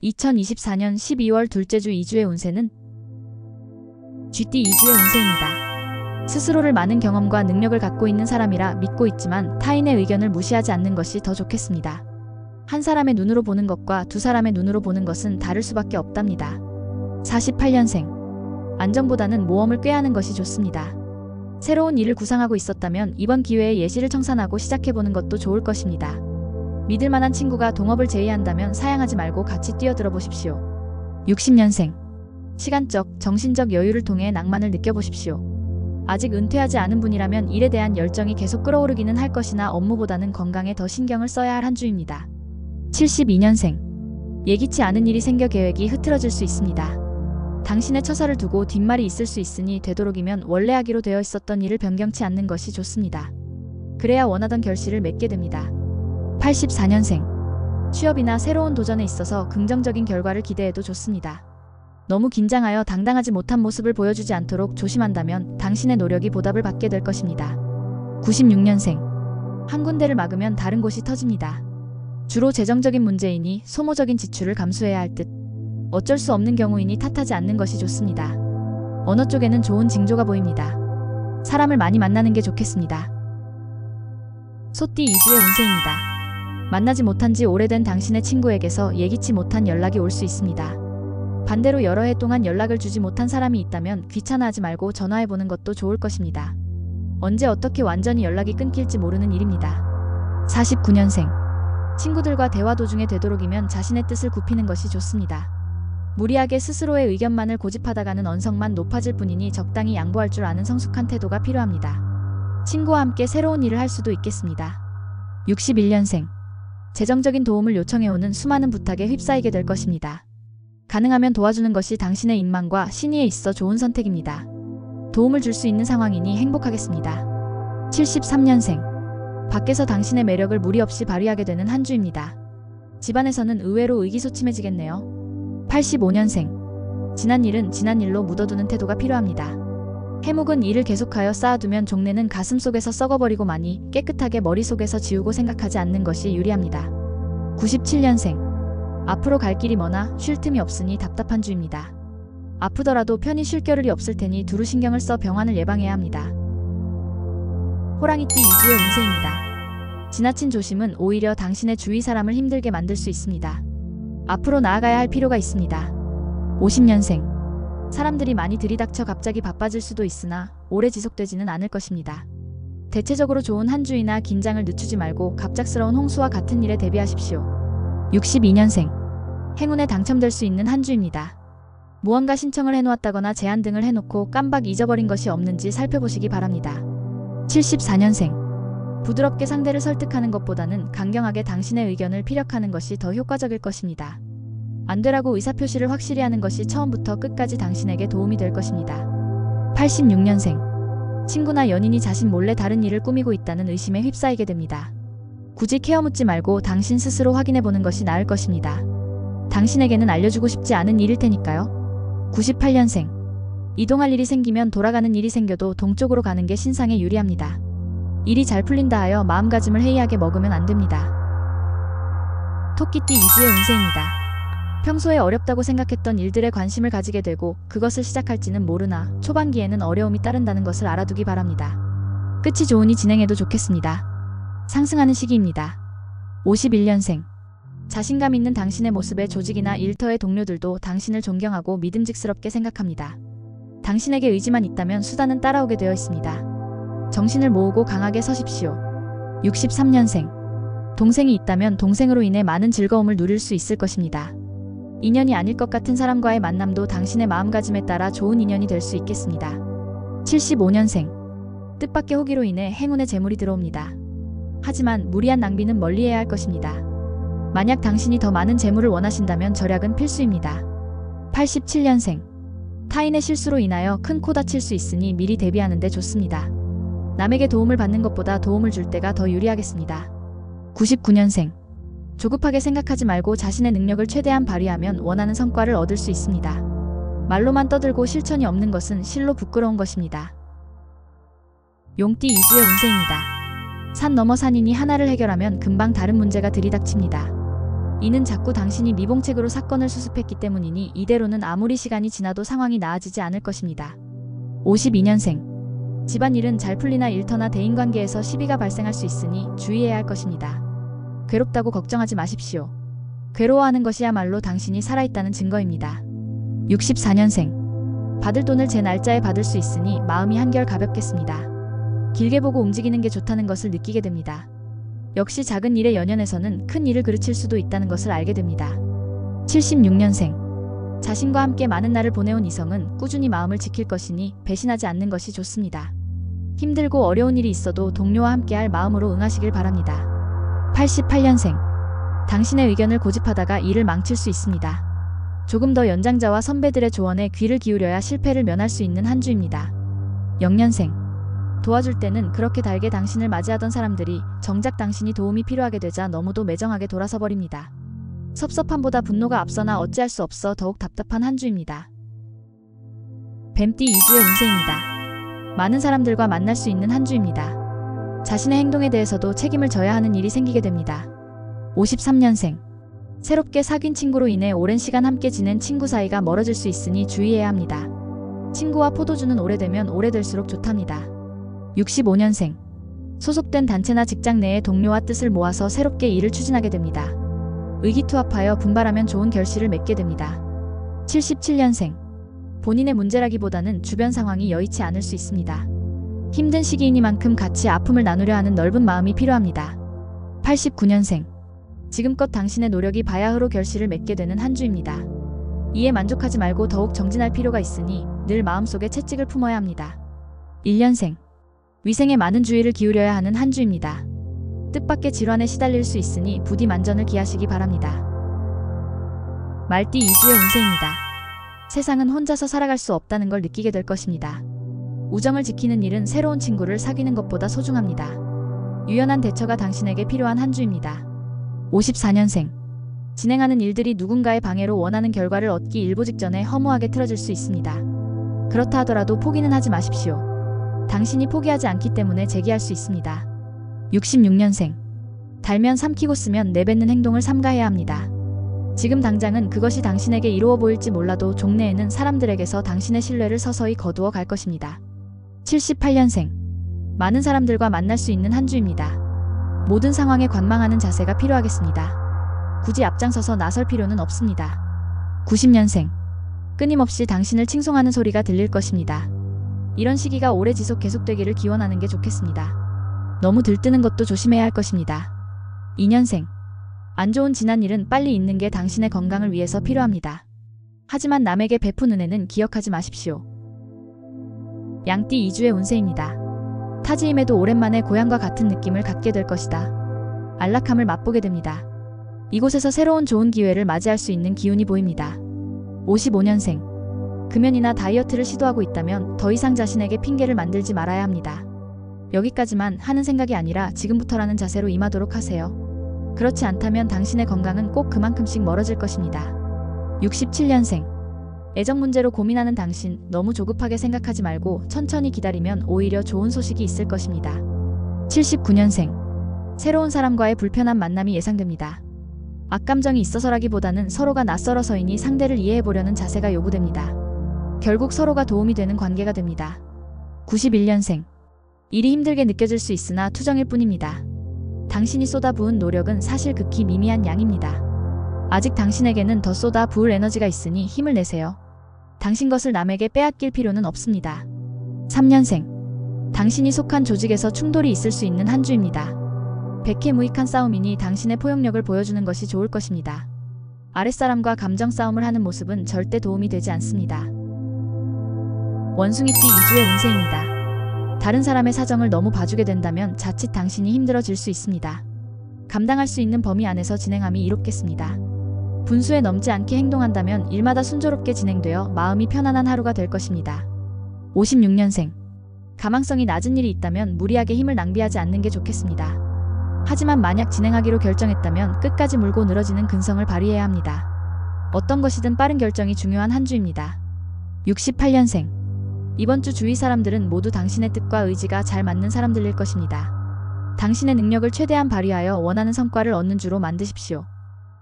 2024년 12월 둘째 주 2주의 운세는 쥐띠 2주의 운세입니다. 스스로를 많은 경험과 능력을 갖고 있는 사람이라 믿고 있지만 타인의 의견을 무시하지 않는 것이 더 좋겠습니다. 한 사람의 눈으로 보는 것과 두 사람의 눈으로 보는 것은 다를 수밖에 없답니다. 48년생. 안정보다는 모험을 꾀하는 것이 좋습니다. 새로운 일을 구상하고 있었다면 이번 기회에 예시를 청산하고 시작해보는 것도 좋을 것입니다. 믿을 만한 친구가 동업을 제의한다면 사양하지 말고 같이 뛰어들어 보십시오. 60년생. 시간적, 정신적 여유를 통해 낭만을 느껴보십시오. 아직 은퇴하지 않은 분이라면 일에 대한 열정이 계속 끌어오르기는 할 것이나 업무보다는 건강에 더 신경을 써야 할 한 주입니다. 72년생. 예기치 않은 일이 생겨 계획이 흐트러질 수 있습니다. 당신의 처사를 두고 뒷말이 있을 수 있으니 되도록이면 원래 하기로 되어 있었던 일을 변경치 않는 것이 좋습니다. 그래야 원하던 결실을 맺게 됩니다. 84년생. 취업이나 새로운 도전에 있어서 긍정적인 결과를 기대해도 좋습니다. 너무 긴장하여 당당하지 못한 모습을 보여주지 않도록 조심한다면 당신의 노력이 보답을 받게 될 것입니다. 96년생. 한 군데를 막으면 다른 곳이 터집니다. 주로 재정적인 문제이니 소모적인 지출을 감수해야 할 듯. 어쩔 수 없는 경우이니 탓하지 않는 것이 좋습니다. 언어 쪽에는 좋은 징조가 보입니다. 사람을 많이 만나는 게 좋겠습니다. 소띠 2주의 운세입니다. 만나지 못한 지 오래된 당신의 친구에게서 예기치 못한 연락이 올 수 있습니다. 반대로 여러 해 동안 연락을 주지 못한 사람이 있다면 귀찮아하지 말고 전화해보는 것도 좋을 것입니다. 언제 어떻게 완전히 연락이 끊길지 모르는 일입니다. 49년생. 친구들과 대화 도중에 되도록이면 자신의 뜻을 굽히는 것이 좋습니다. 무리하게 스스로의 의견만을 고집하다가는 언성만 높아질 뿐이니 적당히 양보할 줄 아는 성숙한 태도가 필요합니다. 친구와 함께 새로운 일을 할 수도 있겠습니다. 61년생. 재정적인 도움을 요청해오는 수많은 부탁에 휩싸이게 될 것입니다. 가능하면 도와주는 것이 당신의 인망과 신의에 있어 좋은 선택입니다. 도움을 줄 수 있는 상황이니 행복하겠습니다. 73년생. 밖에서 당신의 매력을 무리 없이 발휘하게 되는 한 주입니다. 집안에서는 의외로 의기소침해지겠네요. 85년생. 지난 일은 지난 일로 묻어두는 태도가 필요합니다. 해묵은 일을 계속하여 쌓아두면 종래는 가슴속에서 썩어버리고 마니 깨끗하게 머릿속에서 지우고 생각하지 않는 것이 유리합니다. 97년생. 앞으로 갈 길이 머나 쉴 틈이 없으니 답답한 주입니다. 아프더라도 편히 쉴 겨를이 없을 테니 두루 신경을 써 병환을 예방해야 합니다. 호랑이띠 2주의 운세입니다. 지나친 조심은 오히려 당신의 주위 사람을 힘들게 만들 수 있습니다. 앞으로 나아가야 할 필요가 있습니다. 50년생. 사람들이 많이 들이닥쳐 갑자기 바빠질 수도 있으나 오래 지속되지는 않을 것입니다. 대체적으로 좋은 한 주이나 긴장을 늦추지 말고 갑작스러운 홍수와 같은 일에 대비하십시오. 62년생. 행운에 당첨될 수 있는 한 주입니다. 무언가 신청을 해놓았다거나 제안 등을 해놓고 깜빡 잊어버린 것이 없는지 살펴보시기 바랍니다. 74년생. 부드럽게 상대를 설득하는 것보다는 강경하게 당신의 의견을 피력하는 것이 더 효과적일 것입니다. 안 되라고 의사표시를 확실히 하는 것이 처음부터 끝까지 당신에게 도움이 될 것입니다. 86년생. 친구나 연인이 자신 몰래 다른 일을 꾸미고 있다는 의심에 휩싸이게 됩니다. 굳이 케어묻지 말고 당신 스스로 확인해보는 것이 나을 것입니다. 당신에게는 알려주고 싶지 않은 일일 테니까요. 98년생. 이동할 일이 생기면 돌아가는 일이 생겨도 동쪽으로 가는 게 신상에 유리합니다. 일이 잘 풀린다 하여 마음가짐을 해이하게 먹으면 안 됩니다. 토끼띠 2주의 운세입니다. 평소에 어렵다고 생각했던 일들에 관심을 가지게 되고 그것을 시작할지는 모르나 초반기에는 어려움이 따른다는 것을 알아두기 바랍니다. 끝이 좋으니 진행해도 좋겠습니다. 상승하는 시기입니다. 51년생. 자신감 있는 당신의 모습에 조직이나 일터의 동료들도 당신을 존경하고 믿음직스럽게 생각합니다. 당신에게 의지만 있다면 수단은 따라오게 되어 있습니다. 정신을 모으고 강하게 서십시오. 63년생. 동생이 있다면 동생으로 인해 많은 즐거움을 누릴 수 있을 것입니다. 인연이 아닐 것 같은 사람과의 만남도 당신의 마음가짐에 따라 좋은 인연이 될 수 있겠습니다. 75년생. 뜻밖의 호기로 인해 행운의 재물이 들어옵니다. 하지만 무리한 낭비는 멀리해야 할 것입니다. 만약 당신이 더 많은 재물을 원하신다면 절약은 필수입니다. 87년생. 타인의 실수로 인하여 큰 코 다칠 수 있으니 미리 대비하는 데 좋습니다. 남에게 도움을 받는 것보다 도움을 줄 때가 더 유리하겠습니다. 99년생. 조급하게 생각하지 말고 자신의 능력을 최대한 발휘하면 원하는 성과를 얻을 수 있습니다. 말로만 떠들고 실천이 없는 것은 실로 부끄러운 것입니다. 용띠 2주의 운세입니다. 산 넘어 산이니 하나를 해결하면 금방 다른 문제가 들이닥칩니다. 이는 자꾸 당신이 미봉책으로 사건을 수습했기 때문이니 이대로는 아무리 시간이 지나도 상황이 나아지지 않을 것입니다. 52년생. 집안일은 잘 풀리나 일터나 대인관계에서 시비가 발생할 수 있으니 주의해야 할 것입니다. 괴롭다고 걱정하지 마십시오. 괴로워하는 것이야말로 당신이 살아있다는 증거입니다. 64년생. 받을 돈을 제 날짜에 받을 수 있으니 마음이 한결 가볍겠습니다. 길게 보고 움직이는 게 좋다는 것을 느끼게 됩니다. 역시 작은 일의 연연에서는 큰 일을 그르칠 수도 있다는 것을 알게 됩니다. 76년생. 자신과 함께 많은 날을 보내온 이성은 꾸준히 마음을 지킬 것이니 배신하지 않는 것이 좋습니다. 힘들고 어려운 일이 있어도 동료와 함께할 마음으로 응하시길 바랍니다. 88년생. 당신의 의견을 고집하다가 일을 망칠 수 있습니다. 조금 더 연장자와 선배들의 조언에 귀를 기울여야 실패를 면할 수 있는 한 주입니다. 0년생. 도와줄 때는 그렇게 달게 당신을 맞이하던 사람들이 정작 당신이 도움이 필요하게 되자 너무도 매정하게 돌아서 버립니다. 섭섭함보다 분노가 앞서나 어찌할 수 없어 더욱 답답한 한 주입니다. 뱀띠 2주의 운세입니다. 많은 사람들과 만날 수 있는 한 주입니다. 자신의 행동에 대해서도 책임을 져야 하는 일이 생기게 됩니다. 53년생. 새롭게 사귄 친구로 인해 오랜 시간 함께 지낸 친구 사이가 멀어질 수 있으니 주의해야 합니다. 친구와 포도주는 오래되면 오래될수록 좋답니다. 65년생. 소속된 단체나 직장 내의 동료와 뜻을 모아서 새롭게 일을 추진하게 됩니다. 의기투합하여 분발하면 좋은 결실을 맺게 됩니다. 77년생. 본인의 문제라기보다는 주변 상황이 여의치 않을 수 있습니다. 힘든 시기이니만큼 같이 아픔을 나누려 하는 넓은 마음이 필요합니다. 89년생. 지금껏 당신의 노력이 바야흐로 결실을 맺게 되는 한 주입니다. 이에 만족하지 말고 더욱 정진할 필요가 있으니 늘 마음속에 채찍을 품어야 합니다. 1년생. 위생에 많은 주의를 기울여야 하는 한 주입니다. 뜻밖의 질환에 시달릴 수 있으니 부디 만전을 기하시기 바랍니다. 말띠 2주의 운세입니다. 세상은 혼자서 살아갈 수 없다는 걸 느끼게 될 것입니다. 우정을 지키는 일은 새로운 친구를 사귀는 것보다 소중합니다. 유연한 대처가 당신에게 필요한 한 주입니다. 54년생. 진행하는 일들이 누군가의 방해로 원하는 결과를 얻기 일보 직전에 허무하게 틀어질 수 있습니다. 그렇다 하더라도 포기는 하지 마십시오. 당신이 포기하지 않기 때문에 재기할 수 있습니다. 66년생. 달면 삼키고 쓰면 내뱉는 행동을 삼가해야 합니다. 지금 당장은 그것이 당신에게 이루어 보일지 몰라도 종래에는 사람들에게서 당신의 신뢰를 서서히 거두어 갈 것입니다. 78년생. 많은 사람들과 만날 수 있는 한 주입니다. 모든 상황에 관망하는 자세가 필요하겠습니다. 굳이 앞장서서 나설 필요는 없습니다. 90년생. 끊임없이 당신을 칭송하는 소리가 들릴 것입니다. 이런 시기가 오래 계속되기를 기원하는 게 좋겠습니다. 너무 들뜨는 것도 조심해야 할 것입니다. 2년생. 안 좋은 지난 일은 빨리 잊는 게 당신의 건강을 위해서 필요합니다. 하지만 남에게 베푼 은혜는 기억하지 마십시오. 양띠 2주의 운세입니다. 타지임에도 오랜만에 고향과 같은 느낌을 갖게 될 것이다. 안락함을 맛보게 됩니다. 이곳에서 새로운 좋은 기회를 맞이할 수 있는 기운이 보입니다. 55년생. 금연이나 다이어트를 시도하고 있다면 더 이상 자신에게 핑계를 만들지 말아야 합니다. 여기까지만 하는 생각이 아니라 지금부터라는 자세로 임하도록 하세요. 그렇지 않다면 당신의 건강은 꼭 그만큼씩 멀어질 것입니다. 67년생. 애정 문제로 고민하는 당신, 너무 조급하게 생각하지 말고 천천히 기다리면 오히려 좋은 소식이 있을 것입니다. 79년생. 새로운 사람과의 불편한 만남이 예상됩니다. 악감정이 있어서라기보다는 서로가 낯설어서이니 상대를 이해해보려는 자세가 요구됩니다. 결국 서로가 도움이 되는 관계가 됩니다. 91년생. 일이 힘들게 느껴질 수 있으나 투정일 뿐입니다. 당신이 쏟아부은 노력은 사실 극히 미미한 양입니다. 아직 당신에게는 더 쏟아 부을 에너지가 있으니 힘을 내세요. 당신 것을 남에게 빼앗길 필요는 없습니다. 3년생. 당신이 속한 조직에서 충돌이 있을 수 있는 한 주입니다. 백해무익한 싸움이니 당신의 포용력을 보여주는 것이 좋을 것입니다. 아랫사람과 감정 싸움을 하는 모습은 절대 도움이 되지 않습니다. 원숭이띠 2주의 운세입니다. 다른 사람의 사정을 너무 봐주게 된다면 자칫 당신이 힘들어질 수 있습니다. 감당할 수 있는 범위 안에서 진행함이 이롭겠습니다. 분수에 넘지 않게 행동한다면 일마다 순조롭게 진행되어 마음이 편안한 하루가 될 것입니다. 56년생. 가망성이 낮은 일이 있다면 무리하게 힘을 낭비하지 않는 게 좋겠습니다. 하지만 만약 진행하기로 결정했다면 끝까지 물고 늘어지는 근성을 발휘해야 합니다. 어떤 것이든 빠른 결정이 중요한 한 주입니다. 68년생. 이번 주 주위 사람들은 모두 당신의 뜻과 의지가 잘 맞는 사람들일 것입니다. 당신의 능력을 최대한 발휘하여 원하는 성과를 얻는 주로 만드십시오.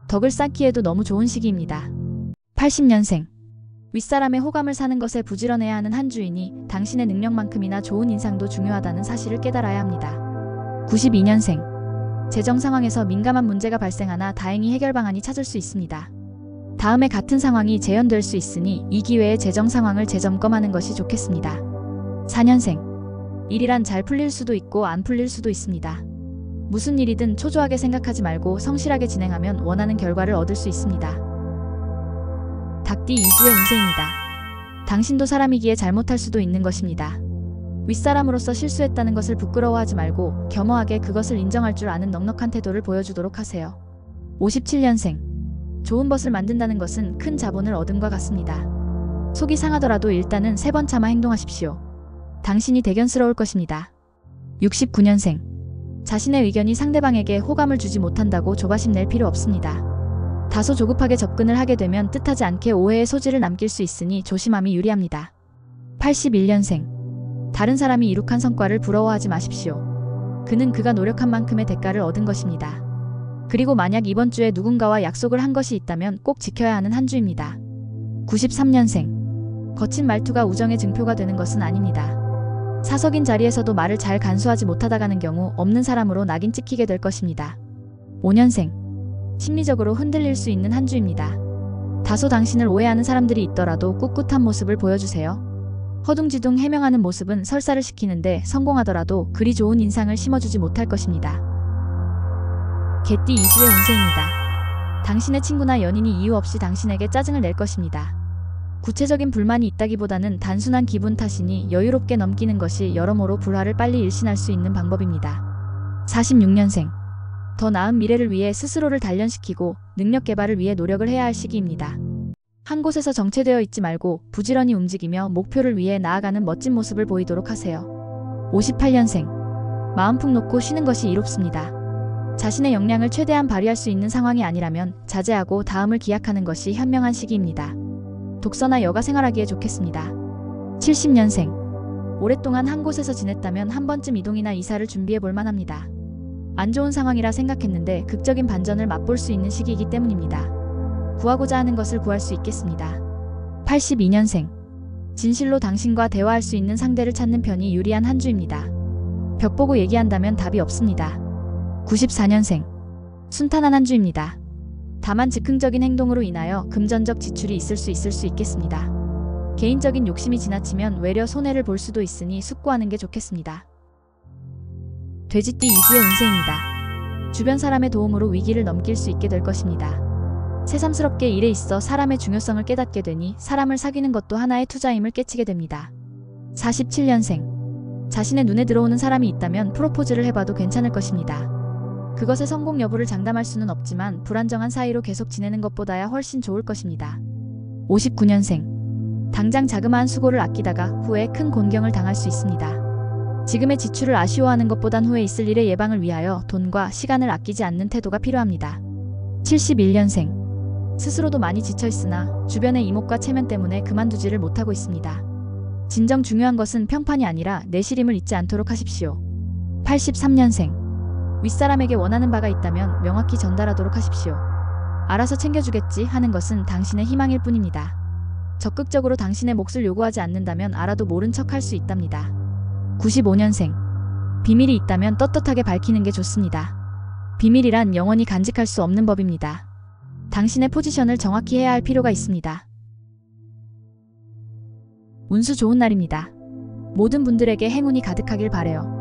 덕을 쌓기에도 너무 좋은 시기입니다. 80년생. 윗사람의 호감을 사는 것에 부지런해야 하는 한 주이니 당신의 능력만큼이나 좋은 인상도 중요하다는 사실을 깨달아야 합니다. 92년생. 재정 상황에서 민감한 문제가 발생하나 다행히 해결 방안이 찾을 수 있습니다. 다음에 같은 상황이 재현될 수 있으니 이 기회에 재정 상황을 재점검하는 것이 좋겠습니다. 4년생. 일이란 잘 풀릴 수도 있고 안 풀릴 수도 있습니다. 무슨 일이든 초조하게 생각하지 말고 성실하게 진행하면 원하는 결과를 얻을 수 있습니다. 닭띠 2주의 운세입니다. 당신도 사람이기에 잘못할 수도 있는 것입니다. 윗사람으로서 실수했다는 것을 부끄러워하지 말고 겸허하게 그것을 인정할 줄 아는 넉넉한 태도를 보여주도록 하세요. 57년생. 좋은 벗을 만든다는 것은 큰 자본을 얻음과 같습니다. 속이 상하더라도 일단은 3번 참아 행동하십시오. 당신이 대견스러울 것입니다. 69년생. 자신의 의견이 상대방에게 호감을 주지 못한다고 조바심 낼 필요 없습니다. 다소 조급하게 접근을 하게 되면 뜻하지 않게 오해의 소지를 남길 수 있으니 조심함이 유리합니다. 81년생. 다른 사람이 이룩한 성과를 부러워하지 마십시오. 그는 그가 노력한 만큼의 대가를 얻은 것입니다. 그리고 만약 이번 주에 누군가와 약속을 한 것이 있다면 꼭 지켜야 하는 한 주입니다. 93년생. 거친 말투가 우정의 증표가 되는 것은 아닙니다. 사석인 자리에서도 말을 잘 간수하지 못하다 가는 경우 없는 사람으로 낙인 찍히게 될 것입니다. 5년생. 심리적으로 흔들릴 수 있는 한 주입니다. 다소 당신을 오해하는 사람들이 있더라도 꿋꿋한 모습을 보여주세요. 허둥지둥 해명하는 모습은 설사를 시키는데 성공하더라도 그리 좋은 인상을 심어주지 못할 것입니다. 개띠 2주의 운세입니다. 당신의 친구나 연인이 이유 없이 당신에게 짜증을 낼 것입니다. 구체적인 불만이 있다기보다는 단순한 기분 탓이니 여유롭게 넘기는 것이 여러모로 불화를 빨리 일신할 수 있는 방법입니다. 46년생. 더 나은 미래를 위해 스스로를 단련시키고 능력 개발을 위해 노력을 해야 할 시기입니다. 한 곳에서 정체되어 있지 말고 부지런히 움직이며 목표를 위해 나아가는 멋진 모습을 보이도록 하세요. 58년생. 마음 푹 놓고 쉬는 것이 이롭습니다. 자신의 역량을 최대한 발휘할 수 있는 상황이 아니라면 자제하고 다음을 기약하는 것이 현명한 시기입니다. 독서나 여가 생활하기에 좋겠습니다. 70년생. 오랫동안 한 곳에서 지냈다면 한 번쯤 이동이나 이사를 준비해 볼 만합니다. 안 좋은 상황이라 생각했는데 극적인 반전을 맛볼 수 있는 시기이기 때문입니다. 구하고자 하는 것을 구할 수 있겠습니다. 82년생. 진실로 당신과 대화할 수 있는 상대를 찾는 편이 유리한 한 주입니다. 벽 보고 얘기한다면 답이 없습니다. 94년생. 순탄한 한 주입니다. 다만 즉흥적인 행동으로 인하여 금전적 지출이 있을 수 있겠습니다. 개인적인 욕심이 지나치면 외려 손해를 볼 수도 있으니 숙고하는 게 좋겠습니다. 돼지띠 2주의 운세입니다. 주변 사람의 도움으로 위기를 넘길 수 있게 될 것입니다. 새삼스럽게 일에 있어 사람의 중요성을 깨닫게 되니 사람을 사귀는 것도 하나의 투자임을 깨치게 됩니다. 47년생. 자신의 눈에 들어오는 사람이 있다면 프로포즈를 해봐도 괜찮을 것입니다. 그것의 성공 여부를 장담할 수는 없지만 불안정한 사이로 계속 지내는 것보다야 훨씬 좋을 것입니다. 59년생. 당장 자그마한 수고를 아끼다가 후에 큰 곤경을 당할 수 있습니다. 지금의 지출을 아쉬워하는 것보단 후에 있을 일의 예방을 위하여 돈과 시간을 아끼지 않는 태도가 필요합니다. 71년생. 스스로도 많이 지쳐있으나 주변의 이목과 체면 때문에 그만두지를 못하고 있습니다. 진정 중요한 것은 평판이 아니라 내실임을 잊지 않도록 하십시오. 83년생. 윗사람에게 원하는 바가 있다면 명확히 전달하도록 하십시오. 알아서 챙겨주겠지 하는 것은 당신의 희망일 뿐입니다. 적극적으로 당신의 몫을 요구하지 않는다면 알아도 모른 척 할 수 있답니다. 95년생. 비밀이 있다면 떳떳하게 밝히는 게 좋습니다. 비밀이란 영원히 간직할 수 없는 법입니다. 당신의 포지션을 정확히 해야 할 필요가 있습니다. 운수 좋은 날입니다. 모든 분들에게 행운이 가득하길 바래요.